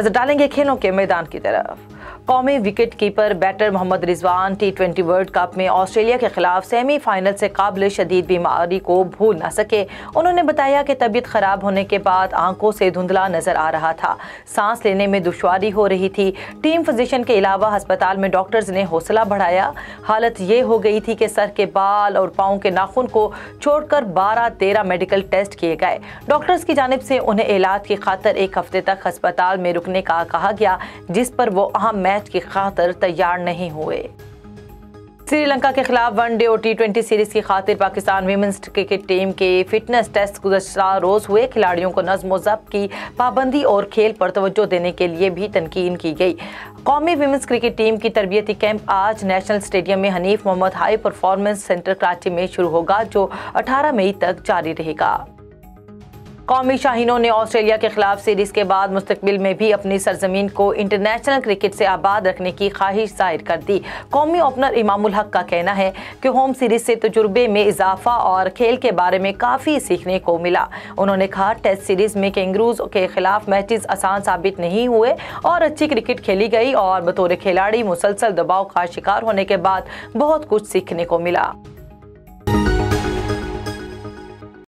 नजर डालेंगे खेलों के मैदान की तरफ। कौमी wicket keeper batter Mohammad Rizwan T20 world cup में ऑस्ट्रेलिया के खिलाफ सेमीफाइनल से काबिल शदीद बीमारी को भूल न सके। उन्होंने बताया कि तबीयत खराब होने के बाद आंखों से धुंधला नजर आ रहा था, सांस लेने में दुश्वारी हो रही थी। टीम फिजिशियन के अलावा अस्पताल में डॉक्टर्स ने हौसला बढ़ाया। हालत ये हो गई थी कि सर के बाल और पाँव के नाखून को छोड़कर 12-13 मेडिकल टेस्ट किए गए। डॉक्टर्स की जानिब से उन्हें इलाज की खातर 1 हफ्ते तक अस्पताल में रुकने का कहा गया, जिस पर वो अहम मैच की खातिर तैयार नहीं हुए। श्रीलंका के खिलाफ वनडे और T20 सीरीज की खातिर पाकिस्तान वीमेंस क्रिकेट टीम के फिटनेस टेस्ट गुज़श्ता रोज हुए। खिलाड़ियों को नज़्म व ज़ब्त की पाबंदी और खेल पर तवज्जो देने के लिए भी तनकीन की गई। कौमी वीमेंस क्रिकेट टीम की तरबियती कैंप आज नेशनल स्टेडियम में Hanif Mohammad high performance centre Karachi में शुरू होगा, जो 18 मई तक जारी रहेगा। कौमी शाहीनों ने ऑस्ट्रेलिया के खिलाफ सीरीज के बाद मुस्तकबिल में भी अपनी सरजमीन को इंटरनेशनल क्रिकेट से आबाद रखने की ख्वाहिश जाहिर कर दी। कौमी ओपनर इमामुल हक का कहना है कि होम सीरीज से तजुर्बे में इजाफा और खेल के बारे में काफ़ी सीखने को मिला। उन्होंने कहा, टेस्ट सीरीज में कैंगरूज के खिलाफ मैचेस आसान साबित नहीं हुए और अच्छी क्रिकेट खेली गई और बतौर खिलाड़ी मुसलसल दबाव का शिकार होने के बाद बहुत कुछ सीखने को मिला।